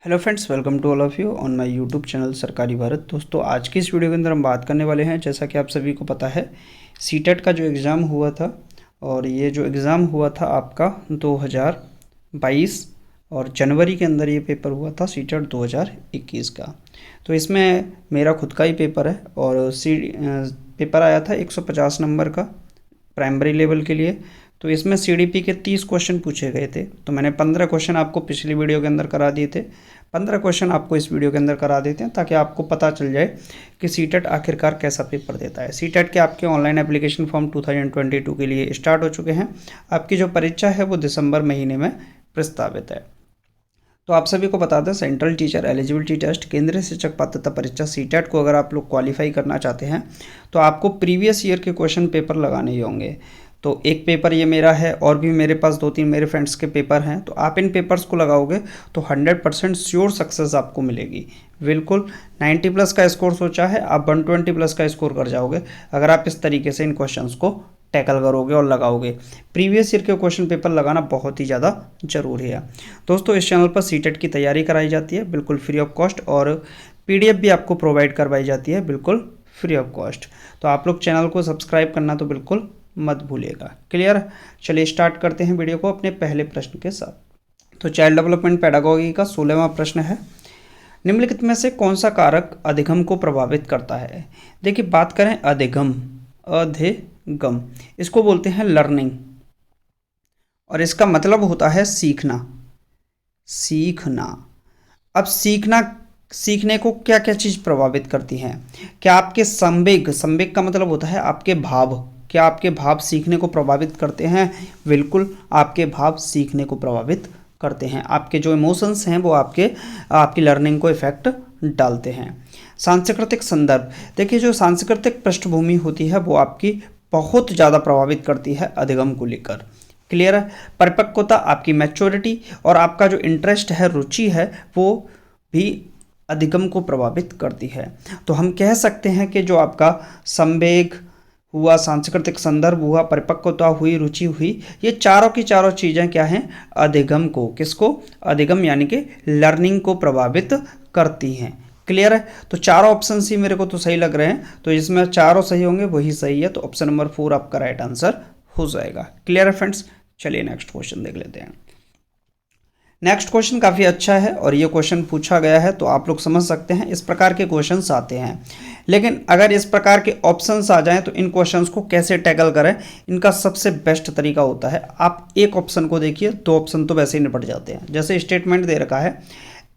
Hello friends, welcome to all of you on my YouTube channel Sarkari Bharat. दोस्तों, आज की इस वीडियो के अंदर हम बात करने वाले हैं, जैसा कि आप सभी को पता है, सीटेट का जो एग्ज़ाम हुआ था और ये जो एग्ज़ाम हुआ था आपका 2022 और जनवरी के अंदर ये पेपर हुआ था सीटेट 2021 का। तो इसमें मेरा खुद का ही पेपर है और पेपर आया था 150 नंबर का प्राइमरी लेवल के लिए। तो इसमें सीडीपी के 30 क्वेश्चन पूछे गए थे। तो मैंने 15 क्वेश्चन आपको पिछली वीडियो के अंदर करा दिए थे, 15 क्वेश्चन आपको इस वीडियो के अंदर करा देते हैं ताकि आपको पता चल जाए कि सीटेट आखिरकार कैसा पेपर देता है। सीटेट के आपके ऑनलाइन एप्लीकेशन फॉर्म 2022 के लिए स्टार्ट हो चुके हैं। आपकी जो परीक्षा है वो दिसंबर महीने में प्रस्तावित है। तो आप सभी को बता दें, सेंट्रल टीचर एलिजिबिलिटी टेस्ट केंद्रीय शिक्षक पात्रता परीक्षा सीटेट को अगर आप लोग क्वालिफाई करना चाहते हैं तो आपको प्रीवियस ईयर के क्वेश्चन पेपर लगाने ही होंगे। तो एक पेपर ये मेरा है और भी मेरे पास 2-3 मेरे फ्रेंड्स के पेपर हैं। तो आप इन पेपर्स को लगाओगे तो 100% श्योर सक्सेस आपको मिलेगी। बिल्कुल 90 प्लस का स्कोर सोचा है, आप 120 प्लस का स्कोर कर जाओगे अगर आप इस तरीके से इन क्वेश्चंस को टैकल करोगे और लगाओगे। प्रीवियस ईयर के क्वेश्चन पेपर लगाना बहुत ही ज़्यादा ज़रूरी है। दोस्तों, इस चैनल पर सीटेट की तैयारी कराई जाती है बिल्कुल फ्री ऑफ कॉस्ट और पीडीएफ भी आपको प्रोवाइड करवाई जाती है बिल्कुल फ्री ऑफ कॉस्ट। तो आप लोग चैनल को सब्सक्राइब करना तो बिल्कुल मत भूलिएगा। क्लियर? चलिए स्टार्ट करते हैं वीडियो को अपने पहले प्रश्न के साथ। तो चाइल्ड डेवलपमेंट पेडागोगी का 16वां प्रश्न है, निम्नलिखित में से कौन सा कारक अधिगम को प्रभावित करता है? देखिए, बात करें अधिगम, इसको बोलते हैं लर्निंग और इसका मतलब होता है सीखना। अब सीखने को क्या क्या चीज़ प्रभावित करती हैं? क्या आपके संवेग का मतलब होता है आपके भाव। क्या आपके भाव सीखने को प्रभावित करते हैं? बिल्कुल, आपके भाव सीखने को प्रभावित करते हैं। आपके जो इमोशंस हैं वो आपकी लर्निंग को इफेक्ट डालते हैं। सांस्कृतिक संदर्भ, देखिए जो सांस्कृतिक पृष्ठभूमि होती है वो आपकी बहुत ज़्यादा प्रभावित करती है अधिगम को लेकर। क्लियर है? परिपक्वता, आपकी मैच्योरिटी और आपका जो इंटरेस्ट है, रुचि है, वो भी अधिगम को प्रभावित करती है। तो हम कह सकते हैं कि जो आपका संवेग हुआ, सांस्कृतिक संदर्भ हुआ, परिपक्वता हुई, रुचि हुई, ये चारों की चारों चीज़ें क्या हैं? अधिगम को, किसको? अधिगम यानी कि लर्निंग को प्रभावित करती हैं। क्लियर है? तो चारों ऑप्शन ही मेरे को तो सही लग रहे हैं, तो इसमें चारों सही होंगे, वही सही है। तो ऑप्शन नंबर 4 आपका राइट आंसर हो जाएगा। क्लियर है फ्रेंड्स? चलिए नेक्स्ट क्वेश्चन देख लेते हैं। नेक्स्ट क्वेश्चन काफ़ी अच्छा है और ये क्वेश्चन पूछा गया है तो आप लोग समझ सकते हैं इस प्रकार के क्वेश्चंस आते हैं। लेकिन अगर इस प्रकार के ऑप्शंस आ जाएं तो इन क्वेश्चंस को कैसे टैकल करें, इनका सबसे बेस्ट तरीका होता है आप एक ऑप्शन को देखिए, 2 ऑप्शन तो वैसे ही निपट जाते हैं। जैसे स्टेटमेंट दे रखा है,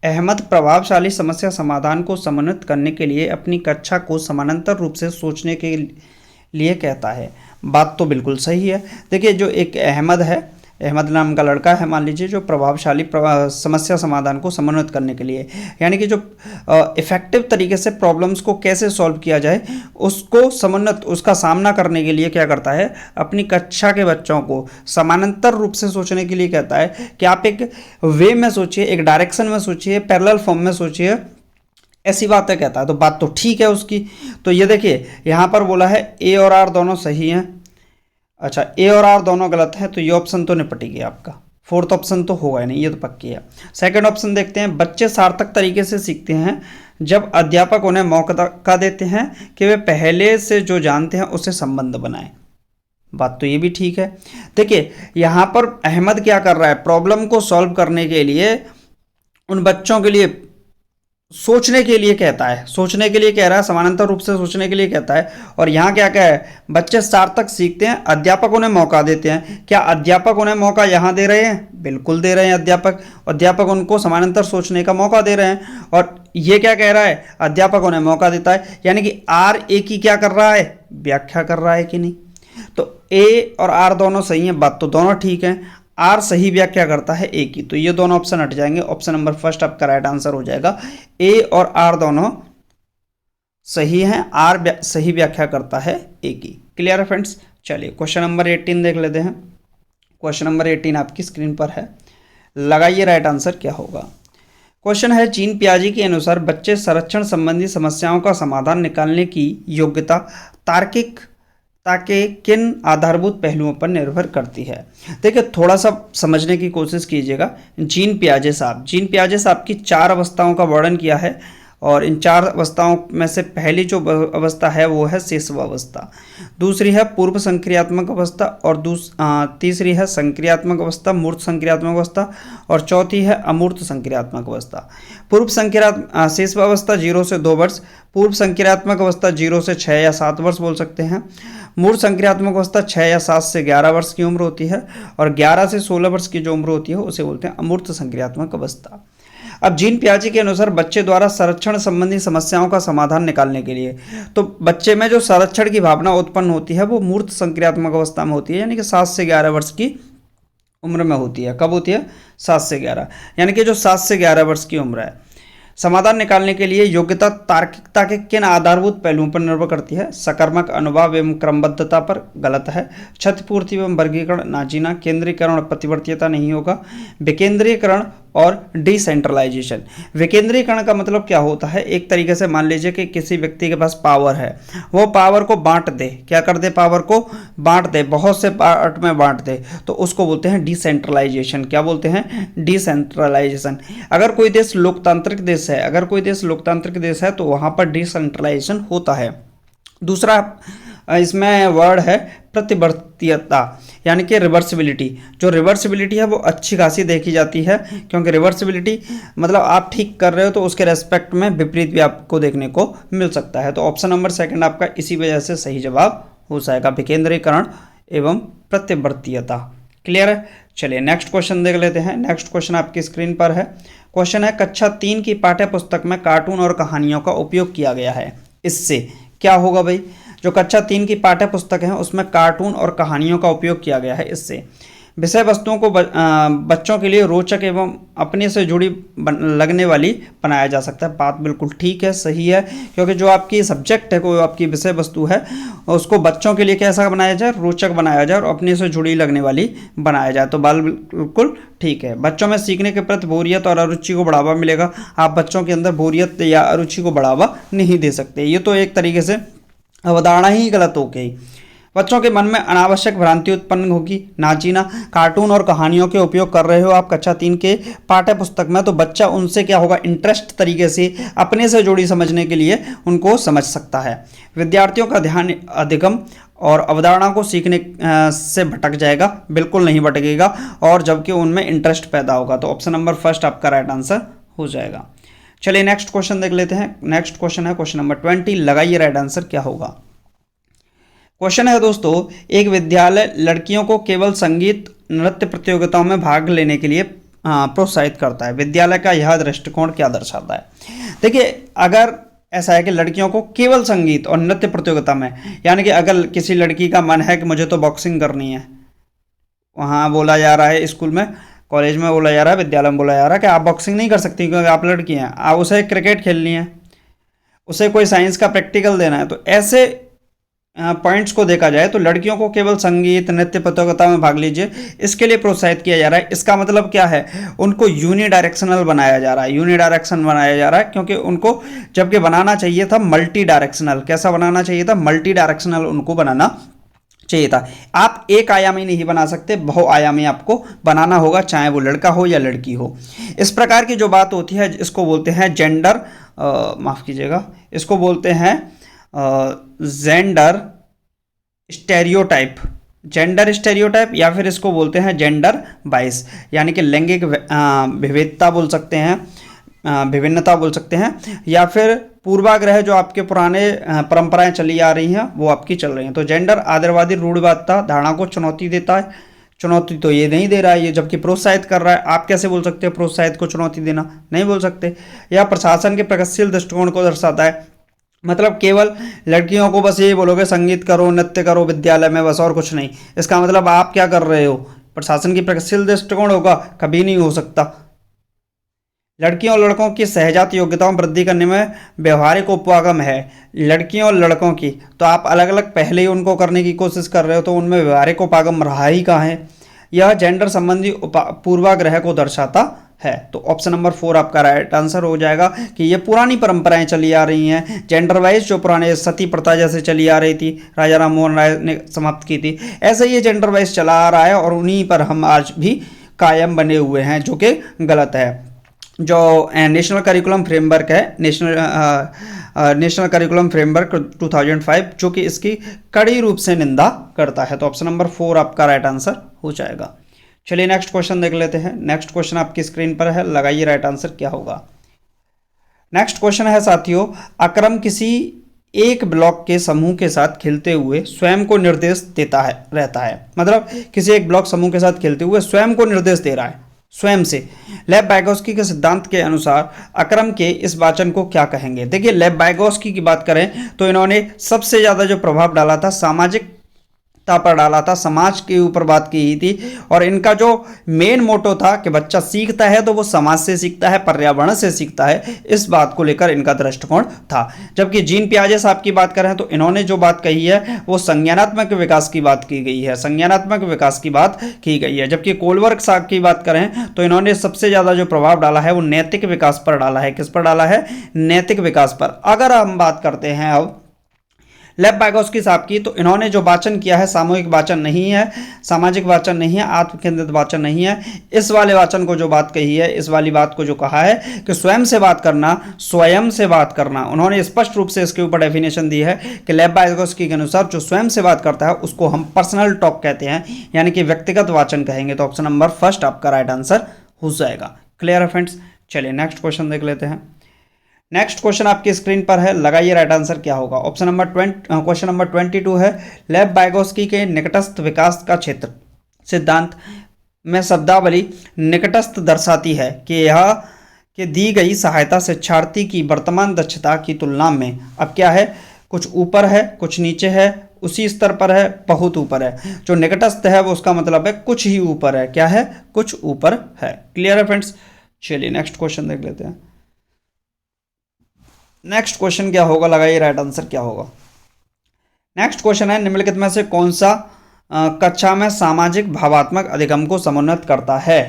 अहमद प्रभावशाली समस्या समाधान को समन्वित करने के लिए अपनी कक्षा को समानांतर रूप से सोचने के लिए कहता है। बात तो बिल्कुल सही है। देखिए, जो एक अहमद नाम का लड़का है, मान लीजिए, जो प्रभावशाली समस्या समाधान को समन्वित करने के लिए, यानी कि जो इफेक्टिव तरीके से प्रॉब्लम्स को कैसे सॉल्व किया जाए उसको समन्वित, उसका सामना करने के लिए क्या करता है? अपनी कक्षा के बच्चों को समानांतर रूप से सोचने के लिए कहता है कि आप एक वे में सोचिए, एक डायरेक्शन में सोचिए, पैरेलल फॉर्म में सोचिए, ऐसी बातें कहता है। तो बात तो ठीक है उसकी। तो ये देखिए, यहाँ पर बोला है ए और आर दोनों सही हैं। अच्छा, ए और आर दोनों गलत हैं, तो ये ऑप्शन तो निपट गया आपका। 4th ऑप्शन तो होगा ही नहीं, ये तो पक्की है। सेकंड ऑप्शन देखते हैं, बच्चे सार्थक तरीके से सीखते हैं जब अध्यापक उन्हें मौका देते हैं कि वे पहले से जो जानते हैं उससे संबंध बनाएं। बात तो ये भी ठीक है। देखिए, यहाँ पर अहमद क्या कर रहा है? प्रॉब्लम को सॉल्व करने के लिए उन बच्चों के लिए सोचने के लिए कहता है, सोचने के लिए कह रहा है, समानांतर रूप से सोचने के लिए कहता है। और यहाँ क्या क्या है? बच्चे सार्थक सीखते हैं, अध्यापक उन्हें मौका देते हैं। क्या अध्यापक उन्हें मौका यहाँ दे रहे हैं? बिल्कुल दे रहे हैं। अध्यापक उनको समानांतर सोचने का मौका दे रहे हैं। और ये क्या कह रहा है? अध्यापक उन्हें मौका देता है, यानी कि आर ए की क्या कर रहा है? व्याख्या कर रहा है कि नहीं? तो ए और आर दोनों सही हैं, बात तो दोनों ठीक है। आर सही व्याख्या करता है ए की, तो ये दोनों ऑप्शन हट जाएंगे। ऑप्शन नंबर फर्स्ट आपका राइट आंसर हो जाएगा। ए और आर दोनों सही हैं, आर सही व्याख्या करता है ए की। क्लियर है फ्रेंड्स? चलिए क्वेश्चन नंबर 18 देख लेते हैं। क्वेश्चन नंबर 18 आपकी स्क्रीन पर है, लगाइए राइट आंसर क्या होगा। क्वेश्चन है, जीन पियाजे के अनुसार बच्चे संरक्षण संबंधी समस्याओं का समाधान निकालने की योग्यता तार्किक ताकि किन आधारभूत पहलुओं पर निर्भर करती है। देखिए थोड़ा सा समझने की कोशिश कीजिएगा। जीन पियाजे साहब की 4 अवस्थाओं का वर्णन किया है और इन 4 अवस्थाओं में से पहली जो अवस्था है वो है शेषव अवस्था, दूसरी है पूर्व संक्रियात्मक अवस्था और तीसरी है संक्रियात्मक अवस्था, मूर्त संक्रियात्मक अवस्था और चौथी है अमूर्त संक्रियात्मक अवस्था। पूर्व संक्रियात्मक शेषव अवस्था 0 से 2 वर्ष, पूर्व संक्रियात्मक अवस्था 0 से 6 या 7 वर्ष बोल सकते हैं, मूर्त संक्रियात्मक अवस्था 6 या 7 से 11 वर्ष की उम्र होती है और 11 से 16 वर्ष की जो उम्र होती है उसे बोलते हैं अमूर्त संक्रियात्मक अवस्था। अब जीन पियाजे के अनुसार बच्चे द्वारा संरक्षण संबंधी समस्याओं का समाधान निकालने के लिए, तो बच्चे में जो संरक्षण की भावना उत्पन्न होती है वो मूर्त संक्रियात्मक अवस्था में होती है, यानी कि 7 से 11 वर्ष की उम्र में होती है। कब होती है? 7 से 11, यानी कि जो 7 से 11 वर्ष की उम्र है। समाधान निकालने के लिए योग्यता तार्किकता के किन आधारभूत पहलुओं पर निर्भर करती है? सकर्मक, अनुभाव एवं क्रमबद्धता पर, गलत है। क्षतिपूर्ति एवं वर्गीकरण, नाजीना। केंद्रीकरण और प्रतिवर्तीयता नहीं होगा। विकेंद्रीकरण और डिसेंट्रलाइजेशन। विकेंद्रीकरण का मतलब क्या होता है? एक तरीके से मान लीजिए कि किसी व्यक्ति के पास पावर है, वो पावर को बांट दे, क्या कर दे? पावर को बांट दे, बहुत से पार्ट में बांट दे, तो उसको बोलते हैं डिसेंट्रलाइजेशन। क्या बोलते हैं? डिसेंट्रलाइजेशन। अगर कोई देश लोकतांत्रिक देश है, तो वहां पर डिसेंट्रलाइजेशन होता है। दूसरा इसमें वर्ड है प्रतिवर्तीयता, यानी कि रिवर्सिबिलिटी। जो रिवर्सिबिलिटी है वो अच्छी खासी देखी जाती है, क्योंकि रिवर्सिबिलिटी मतलब आप ठीक कर रहे हो तो उसके रेस्पेक्ट में विपरीत भी आपको देखने को मिल सकता है। तो ऑप्शन नंबर 2 आपका इसी वजह से सही जवाब हो जाएगा, विकेंद्रीकरण एवं प्रतिवर्तीयता। क्लियर है? चलिए नेक्स्ट क्वेश्चन देख लेते हैं। नेक्स्ट क्वेश्चन आपकी स्क्रीन पर है। क्वेश्चन है कक्षा 3 की पाठ्य पुस्तक में कार्टून और कहानियों का उपयोग किया गया है, इससे क्या होगा भाई? जो कक्षा 3 की पाठ्य पुस्तक है उसमें कार्टून और कहानियों का उपयोग किया गया है, इससे विषय वस्तुओं को बच्चों के लिए रोचक एवं अपने से जुड़ी लगने वाली बनाया जा सकता है। बात बिल्कुल ठीक है, सही है, क्योंकि जो आपकी सब्जेक्ट है, कोई आपकी विषय वस्तु है, उसको बच्चों के लिए कैसा बनाया जाए? रोचक बनाया जाए और अपने से जुड़ी लगने वाली बनाया जाए। तो बात बिल्कुल ठीक है। बच्चों में सीखने के प्रति बोरियत और अरुचि को बढ़ावा मिलेगा। आप बच्चों के अंदर बोरियत या अरुचि को बढ़ावा नहीं दे सकते, ये तो एक तरीके से अवधारणा ही गलत हो गई। बच्चों के मन में अनावश्यक भ्रांति उत्पन्न होगी। नाजीना। कार्टून और कहानियों के उपयोग कर रहे हो आप कक्षा 3 के पाठ्य पुस्तक में, तो बच्चा उनसे क्या होगा? इंटरेस्ट तरीके से अपने से जुड़ी समझने के लिए उनको समझ सकता है। विद्यार्थियों का ध्यान अधिगम और अवधारणा को सीखने से भटक जाएगा, बिल्कुल नहीं भटकेगा, और जबकि उनमें इंटरेस्ट पैदा होगा। तो ऑप्शन नंबर 1 आपका राइट आंसर हो जाएगा। चलिए नेक्स्ट क्वेश्चन देख लेते हैं। नेक्स्ट क्वेश्चन है क्वेश्चन नंबर 20। लगाइए राइट आंसर क्या होगा। क्वेश्चन है दोस्तों, एक विद्यालय लड़कियों को केवल संगीत नृत्य प्रतियोगिताओं में भाग लेने के लिए प्रोत्साहित करता है। विद्यालय का यह दृष्टिकोण क्या दर्शाता है? देखिए, अगर ऐसा है कि लड़कियों को केवल संगीत और नृत्य प्रतियोगिता में, यानी कि अगर किसी लड़की का मन है कि मुझे तो बॉक्सिंग करनी है, वहाँ बोला जा रहा है, स्कूल में, कॉलेज में बोला जा रहा है, विद्यालय में बोला जा रहा है कि आप बॉक्सिंग नहीं कर सकती क्योंकि आप लड़की हैं, आप उसे क्रिकेट खेलनी है, उसे कोई साइंस का प्रैक्टिकल देना है। तो ऐसे पॉइंट्स को देखा जाए तो लड़कियों को केवल संगीत नृत्य प्रतियोगिता में भाग लीजिए, इसके लिए प्रोत्साहित किया जा रहा है। इसका मतलब क्या है? उनको यूनिडायरेक्शनल बनाया जा रहा है, यूनिडायरेक्शन बनाया जा रहा है, क्योंकि उनको जबकि बनाना चाहिए था मल्टी डायरेक्शनल। कैसा बनाना चाहिए था? मल्टी डायरेक्शनल उनको बनाना चाहिए था। आप एक आयामी नहीं बना सकते, बहुआयामी आपको बनाना होगा, चाहे वो लड़का हो या लड़की हो। इस प्रकार की जो बात होती है इसको बोलते हैं जेंडर, माफ कीजिएगा, इसको बोलते हैं जेंडर स्टेरियोटाइप, जेंडर स्टेरियोटाइप, या फिर इसको बोलते हैं जेंडर बाइस, यानी कि लैंगिक विविधता बोल सकते हैं, विभिन्नता बोल सकते हैं, या फिर पूर्वाग्रह जो आपके पुराने परंपराएं चली आ रही हैं वो आपकी चल रही हैं। तो जेंडर आदरवादी रूढ़िवादिता धारणा को चुनौती देता है। चुनौती तो ये नहीं दे रहा है, ये जबकि प्रोत्साहित कर रहा है। आप कैसे बोल सकते हो प्रोत्साहित को चुनौती देना? नहीं बोल सकते। या प्रशासन के प्रगतिशील दृष्टिकोण को दर्शाता है, मतलब केवल लड़कियों को बस यही बोलोगे संगीत करो नृत्य करो विद्यालय में बस, और कुछ नहीं। इसका मतलब आप क्या कर रहे हो? प्रशासन की प्रगतिशील दृष्टिकोण होगा? कभी नहीं हो सकता। लड़कियों और लड़कों की सहजात योग्यताओं वृद्धि करने में व्यवहारिक उपवागम है। लड़कियों और लड़कों की तो आप अलग अलग पहले ही उनको करने की कोशिश कर रहे हो, तो उनमें व्यवहारिक उपागम रहा ही कहाँ है? यह जेंडर संबंधी पूर्वाग्रह को दर्शाता है। तो ऑप्शन नंबर 4 आपका राइट आंसर हो जाएगा कि ये पुरानी परंपराएं चली आ रही हैं, जेंडर वाइज जो पुराने सती प्रथा जैसे चली आ रही थी, राजा राम मोहन राय ने समाप्त की थी, ऐसे ये जेंडर वाइज चला आ रहा है और उन्हीं पर हम आज भी कायम बने हुए हैं, जो कि गलत है। जो नेशनल करिकुलम फ्रेमवर्क है, नेशनल करिकुलम फ्रेमवर्क 2005, जो कि इसकी कड़ी रूप से निंदा करता है। तो ऑप्शन नंबर 4 आपका राइट आंसर हो जाएगा। चलिए नेक्स्ट क्वेश्चन देख लेते हैं। नेक्स्ट क्वेश्चन आपकी स्क्रीन पर है, लगाइए राइट आंसर क्या होगा। नेक्स्ट क्वेश्चन है साथियों, अक्रम किसी एक ब्लॉक के समूह के साथ खेलते हुए स्वयं को निर्देश देता है रहता है। मतलब किसी एक ब्लॉक समूह के साथ खेलते हुए स्वयं को निर्देश दे रहा है, स्वयं से। लेव वाइगोस्की के सिद्धांत के अनुसार अक्रम के इस वाचन को क्या कहेंगे। देखिए, लेव वाइगोस्की की बात करें तो इन्होंने सबसे ज़्यादा जो प्रभाव डाला था सामाजिक पर डाला था, समाज के ऊपर बात की थी। और इनका जो मेन मोटो था कि बच्चा सीखता है तो वो समाज से सीखता है, पर्यावरण से सीखता है, इस बात को लेकर इनका दृष्टिकोण था। जबकि जीन पियाजे साहब की बात करें तो इन्होंने जो बात कही है वो संज्ञानात्मक विकास की बात की गई है, संज्ञानात्मक विकास की बात की गई है। जबकि कोलबर्ग साहब की बात करें तो इन्होंने सबसे ज़्यादा जो प्रभाव डाला है वो नैतिक विकास पर डाला है। किस पर डाला है? नैतिक विकास पर। अगर हम बात करते हैं अब लेव वाइगोस्की साहब की, तो इन्होंने जो वाचन किया है सामूहिक वाचन नहीं है, सामाजिक वाचन नहीं है, आत्मकेंद्रित वाचन नहीं है। इस वाले वाचन को जो बात कही है, इस वाली बात को जो कहा है कि स्वयं से बात करना, स्वयं से बात करना, उन्होंने स्पष्ट रूप से इसके ऊपर डेफिनेशन दी है कि लेव वाइगोस्की के अनुसार जो स्वयं से बात करता है उसको हम पर्सनल टॉक कहते हैं, यानी कि व्यक्तिगत वाचन कहेंगे। तो ऑप्शन नंबर फर्स्ट आपका राइट आंसर हो जाएगा। क्लियर है फ्रेंड्स? चलिए नेक्स्ट क्वेश्चन देख लेते हैं। नेक्स्ट क्वेश्चन आपकी स्क्रीन पर है, लगाइए राइट आंसर क्या होगा। ऑप्शन नंबर क्वेश्चन नंबर 22 है, लेव वाइगोस्की के निकटस्थ विकास का क्षेत्र सिद्धांत में शब्दावली निकटस्थ दर्शाती है कि यह कि दी गई सहायता शिक्षार्थी की वर्तमान दक्षता की तुलना में अब क्या है, कुछ ऊपर है, कुछ नीचे है, उसी स्तर पर है, बहुत ऊपर है। जो निकटस्थ है वो उसका मतलब है कुछ ही ऊपर है। क्या है? कुछ ऊपर है। क्लियर है फ्रेंड्स? चलिए नेक्स्ट क्वेश्चन देख लेते हैं। नेक्स्ट क्वेश्चन क्या होगा, लगाइए राइट आंसर क्या होगा। नेक्स्ट क्वेश्चन है, निम्नलिखित में से कौन सा कक्षा में सामाजिक भावात्मक अधिगम को समुन्नत करता है।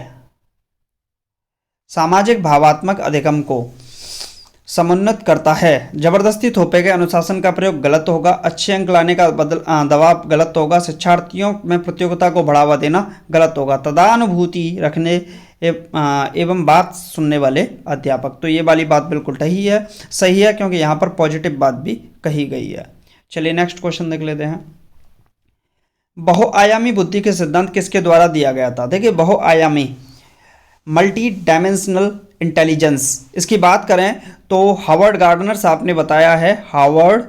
सामाजिक भावात्मक अधिगम को समुन्नत करता है। जबरदस्ती थोपे गए अनुशासन का प्रयोग गलत होगा, अच्छे अंक लाने का दबाव गलत होगा, शिक्षार्थियों में प्रतियोगिता को बढ़ावा देना गलत होगा, तदानुभूति रखने एवं बात सुनने वाले अध्यापक। तो ये वाली बात बिल्कुल सही है क्योंकि यहाँ पर पॉजिटिव बात भी कही गई है। चलिए नेक्स्ट क्वेश्चन देख लेते हैं। बहुआयामी बुद्धि के सिद्धांत किसके द्वारा दिया गया था। देखिए, बहुआयामी मल्टी डायमेंशनल इंटेलिजेंस, इसकी बात करें तो हावर्ड गार्डनर साहब ने बताया है। हावर्ड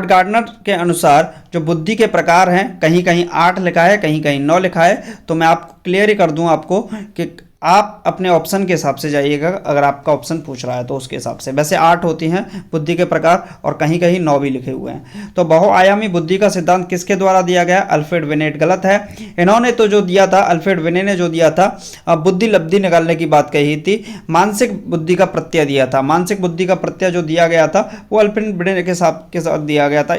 गार्डनर के अनुसार जो बुद्धि के प्रकार हैं, कहीं कहीं 8 लिखा है, कहीं कहीं 9 लिखा है। तो मैं आपको क्लियर ही कर दूं आपको कि आप अपने ऑप्शन के हिसाब से जाइएगा, अगर आपका ऑप्शन पूछ रहा है तो उसके हिसाब से। वैसे 8 होती हैं बुद्धि के प्रकार और कहीं कहीं 9 भी लिखे हुए हैं। तो बहुआयामी बुद्धि का सिद्धांत किसके द्वारा दिया गया? Alfred beneath. गलत है। इन्होंने तो जो दिया था, अल्फ्रेड बिनेट ने जो दिया था, बुद्धि लब्धि निकालने की बात कही थी, मानसिक बुद्धि का प्रत्यय दिया था। मानसिक बुद्धि का प्रत्यय जो दिया गया था वो अल्फ्रेड बिनेट के साथ दिया गया था।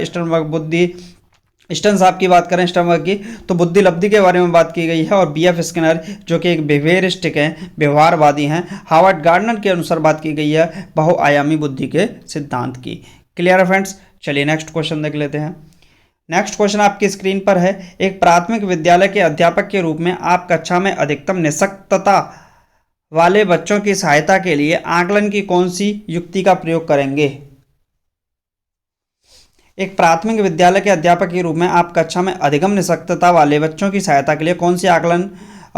स्टर्न साहब की बात करें, स्टर्नबर्ग की, तो बुद्धि लब्धि के बारे में बात की गई है। और बीएफ स्किनर जो कि एक बिहेवियरिस्टिक हैं, व्यवहारवादी हैं, हावर्ड गार्डनर के अनुसार बात की गई है बहुआयामी बुद्धि के सिद्धांत की। क्लियर है फ्रेंड्स? चलिए नेक्स्ट क्वेश्चन देख लेते हैं। नेक्स्ट क्वेश्चन आपकी स्क्रीन पर है, एक प्राथमिक विद्यालय के अध्यापक के रूप में आप कक्षा में अधिकतम निःशक्तता वाले बच्चों की सहायता के लिए आकलन की कौन सी युक्ति का प्रयोग करेंगे। एक प्राथमिक विद्यालय के अध्यापक के रूप में आप कक्षा में अधिगम निःशक्तता वाले बच्चों की सहायता के लिए कौन सी आकलन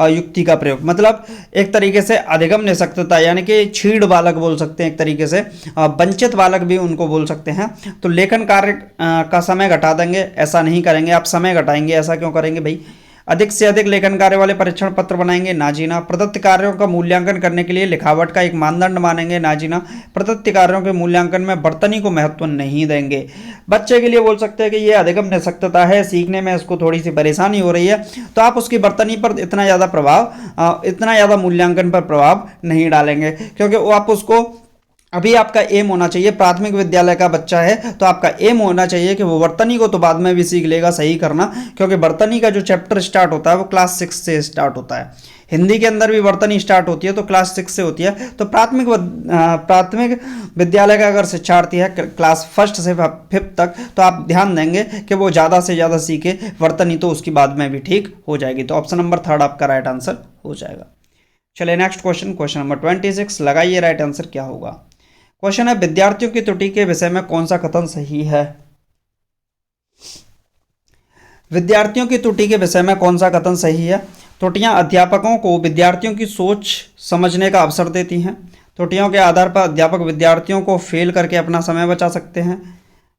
युक्ति का प्रयोग, मतलब एक तरीके से अधिगम निःशक्तता यानी कि छीड़ बालक बोल सकते हैं, एक तरीके से वंचित बालक भी उनको बोल सकते हैं। तो लेखन कार्य का समय घटा देंगे, ऐसा नहीं करेंगे। आप समय घटाएंगे, ऐसा क्यों करेंगे भाई? अधिक से अधिक लेखन कार्य वाले परीक्षण पत्र बनाएंगे, ना जी ना। प्रदत्त कार्यों का मूल्यांकन करने के लिए लिखावट का एक मानदंड मानेंगे, ना जी ना। प्रदत्त कार्यों के मूल्यांकन में वर्तनी को महत्व नहीं देंगे। बच्चे के लिए बोल सकते हैं कि ये अधिगम निःशक्तता है, सीखने में इसको थोड़ी सी परेशानी हो रही है, तो आप उसकी वर्तनी पर इतना ज़्यादा मूल्यांकन पर प्रभाव नहीं डालेंगे, क्योंकि वो आप उसको अभी आपका एम होना चाहिए, प्राथमिक विद्यालय का बच्चा है तो आपका एम होना चाहिए कि वो वर्तनी को तो बाद में भी सीख लेगा सही करना, क्योंकि वर्तनी का जो चैप्टर स्टार्ट होता है वो क्लास 6 से स्टार्ट होता है। हिंदी के अंदर भी वर्तनी स्टार्ट होती है तो क्लास 6 से होती है। तो प्राथमिक विद्यालय का अगर शिक्षार्थी है क्लास 1 से 5 तक, तो आप ध्यान देंगे कि वो ज़्यादा से ज़्यादा सीखे वर्तनी, तो उसकी बाद में भी ठीक हो जाएगी। तो ऑप्शन नंबर 3 आपका राइट आंसर हो जाएगा। चलिए नेक्स्ट क्वेश्चन, क्वेश्चन नंबर 26, लगाइए राइट आंसर क्या होगा। क्वेश्चन है, विद्यार्थियों की त्रुटि के विषय में कौन सा कथन सही है। विद्यार्थियों की त्रुटि के विषय में कौन सा कथन सही है। त्रुटियां अध्यापकों को विद्यार्थियों की सोच समझने का अवसर देती हैं। त्रुटियों के आधार पर अध्यापक विद्यार्थियों को फेल करके अपना समय बचा सकते हैं।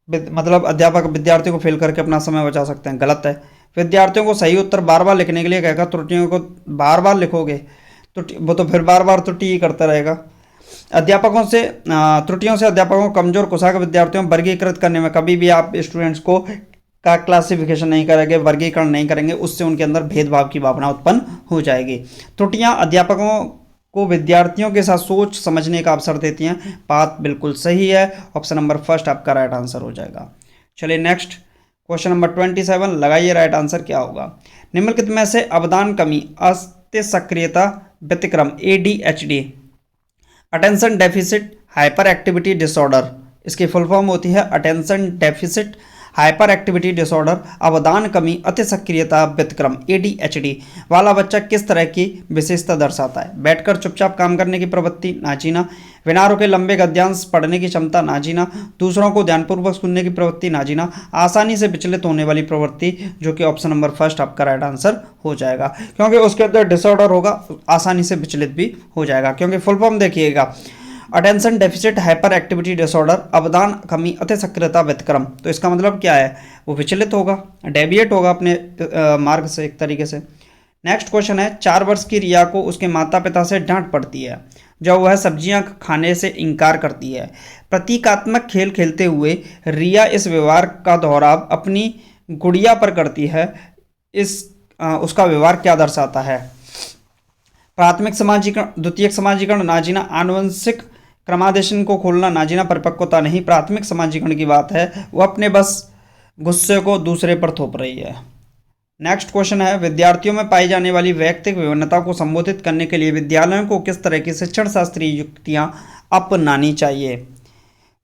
मतलब अध्यापक विद्यार्थियों को फेल करके अपना समय बचा सकते हैं, गलत है। विद्यार्थियों को सही उत्तर बार बार लिखने के लिए कहेगा, त्रुटियों को बार बार लिखोगे तो वो तो फिर बार बार त्रुटि ही करता रहेगा। अध्यापकों से त्रुटियों से अध्यापकों को कमजोर कुशाग्र विद्यार्थियों को वर्गीकृत करने में कभी भी आप स्टूडेंट्स को का क्लासिफिकेशन नहीं करेंगे, वर्गीकरण नहीं करेंगे, उससे उनके अंदर भेदभाव की भावना उत्पन्न हो जाएगी। त्रुटियां अध्यापकों को विद्यार्थियों के साथ सोच समझने का अवसर देती हैं, बात बिल्कुल सही है। ऑप्शन नंबर 1 आपका राइट आंसर हो जाएगा। चलिए नेक्स्ट क्वेश्चन नंबर 27, लगाइए राइट आंसर क्या होगा। निम्नलिखित में से अवधान कमी, अति सक्रियता, व्यतिक्रम, ADHD, attention deficit hyper activity disorder, इसकी फुल फॉर्म होती है attention deficit hyper activity disorder, अवधान कमी, अति सक्रियता, व्यतिक्रम, ADHD वाला बच्चा किस तरह की विशेषता दर्शाता है। बैठकर चुपचाप काम करने की प्रवृत्ति, ना जीना। बिना रुके लंबे गद्यांश पढ़ने की क्षमता, ना जीना। दूसरों को ध्यानपूर्वक सुनने की प्रवृत्ति, ना जीना। आसानी से विचलित होने वाली प्रवृत्ति, जो कि ऑप्शन नंबर 1 आपका राइट आंसर हो जाएगा, क्योंकि उसके अंदर डिसऑर्डर होगा, आसानी से विचलित भी हो जाएगा। क्योंकि फुल फॉर्म देखिएगा, attention deficit hyper activity disorder, अवधान कमी, अति सक्रियता, व्यतिक्रम। तो इसका मतलब क्या है, वो विचलित होगा, डेविएट होगा अपने मार्ग से एक तरीके से। नेक्स्ट क्वेश्चन है, 4 वर्ष की रिया को उसके माता पिता से डांट पड़ती है जब वह सब्जियां खाने से इनकार करती है। प्रतीकात्मक खेल खेलते हुए रिया इस व्यवहार का दोहराव अपनी गुड़िया पर करती है। उसका व्यवहार क्या दर्शाता है। प्राथमिक समाजीकरण, द्वितीयक समाजीकरण, ना जीना। आनुवंशिक क्रमादेशन को खोलना, ना जीना। परिपक्वता नहीं। प्राथमिक समाजीकरण की बात है, वो अपने बस गुस्से को दूसरे पर थोप रही है। नेक्स्ट क्वेश्चन है, विद्यार्थियों में पाई जाने वाली व्यक्तिगत विभिन्नता को संबोधित करने के लिए विद्यालयों को किस तरह की शिक्षण शास्त्रीय युक्तियां अपनानी चाहिए।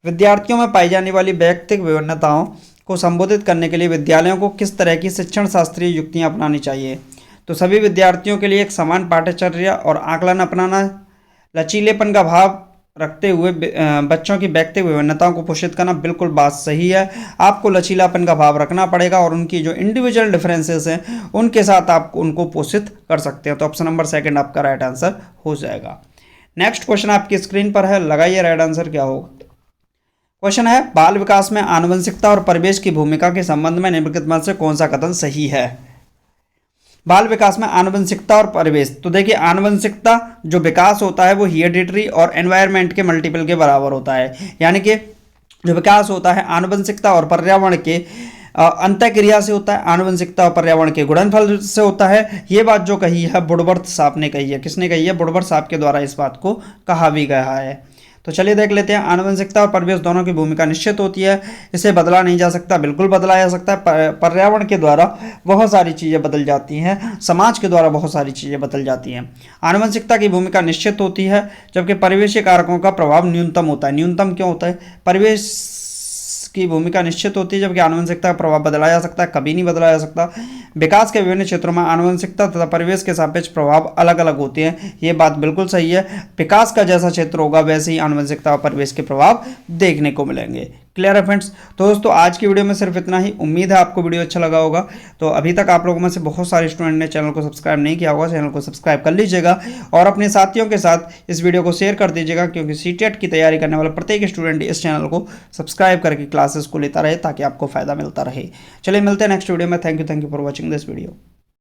विद्यार्थियों में पाई जाने वाली व्यक्तिगत विभिन्नताओं को संबोधित करने के लिए विद्यालयों को किस तरह की शिक्षण शास्त्रीय युक्तियां अपनानी चाहिए। तो सभी विद्यार्थियों के लिए एक समान पाठ्यचर्या और आकलन अपनाना, लचीलेपन का भाव रखते हुए बच्चों की व्यक्तिगत विभिन्नताओं को पोषित करना, बिल्कुल बात सही है। आपको लचीलापन का भाव रखना पड़ेगा और उनकी जो इंडिविजुअल डिफरेंसेस हैं उनके साथ आप उनको पोषित कर सकते हैं। तो ऑप्शन नंबर 2 आपका राइट आंसर हो जाएगा। नेक्स्ट क्वेश्चन आपकी स्क्रीन पर है, लगाइए राइट आंसर क्या होगा। क्वेश्चन है, बाल विकास में आनुवंशिकता और परिवेश की भूमिका के संबंध में निम्नलिखित में से कौन सा कथन सही है। बाल विकास में आनुवंशिकता और परिवेश, तो देखिए आनुवंशिकता जो विकास होता है वो हेरिडिटरी और एनवायरनमेंट के मल्टीपल के बराबर होता है। यानी कि जो विकास होता है आनुवंशिकता और पर्यावरण के अंतःक्रिया से होता है, आनुवंशिकता और पर्यावरण के गुणनफल से होता है। ये बात जो कही है वुडवर्थ साहब ने कही है। किसने कही है? वुडवर्थ साहब के द्वारा इस बात को कहा भी गया है। तो चलिए देख लेते हैं। आनुवंशिकता और परिवेश दोनों की भूमिका निश्चित होती है, इसे बदला नहीं जा सकता, बिल्कुल बदला जा सकता है। पर्यावरण के द्वारा बहुत सारी चीज़ें बदल जाती हैं, समाज के द्वारा बहुत सारी चीज़ें बदल जाती हैं। आनुवंशिकता की भूमिका निश्चित होती है, जबकि परिवेशीय कारकों का प्रभाव न्यूनतम होता है। न्यूनतम क्यों होता है? परिवेश की भूमिका निश्चित होती है, जबकि आनुवंशिकता का प्रभाव बदला जा सकता है, कभी नहीं बदला जा सकता। विकास के विभिन्न क्षेत्रों में आनुवंशिकता तथा परिवेश के सापेक्ष प्रभाव अलग अलग होते हैं, ये बात बिल्कुल सही है। विकास का जैसा क्षेत्र होगा वैसे ही आनुवंशिकता और परिवेश के प्रभाव देखने को मिलेंगे। क्लियर है फ्रेंड्स? तो दोस्तों आज की वीडियो में सिर्फ इतना ही। उम्मीद है आपको वीडियो अच्छा लगा होगा। तो अभी तक आप लोगों में से बहुत सारे स्टूडेंट ने चैनल को सब्सक्राइब नहीं किया होगा, चैनल को सब्सक्राइब कर लीजिएगा और अपने साथियों के साथ इस वीडियो को शेयर कर दीजिएगा, क्योंकि सीटेट की तैयारी करने वाला प्रत्येक स्टूडेंट इस चैनल को सब्सक्राइब करके क्लासेस को लेता रहे ताकि आपको फायदा मिलता रहे। चलिए मिलते हैं नेक्स्ट वीडियो में। Thank you for watching this video.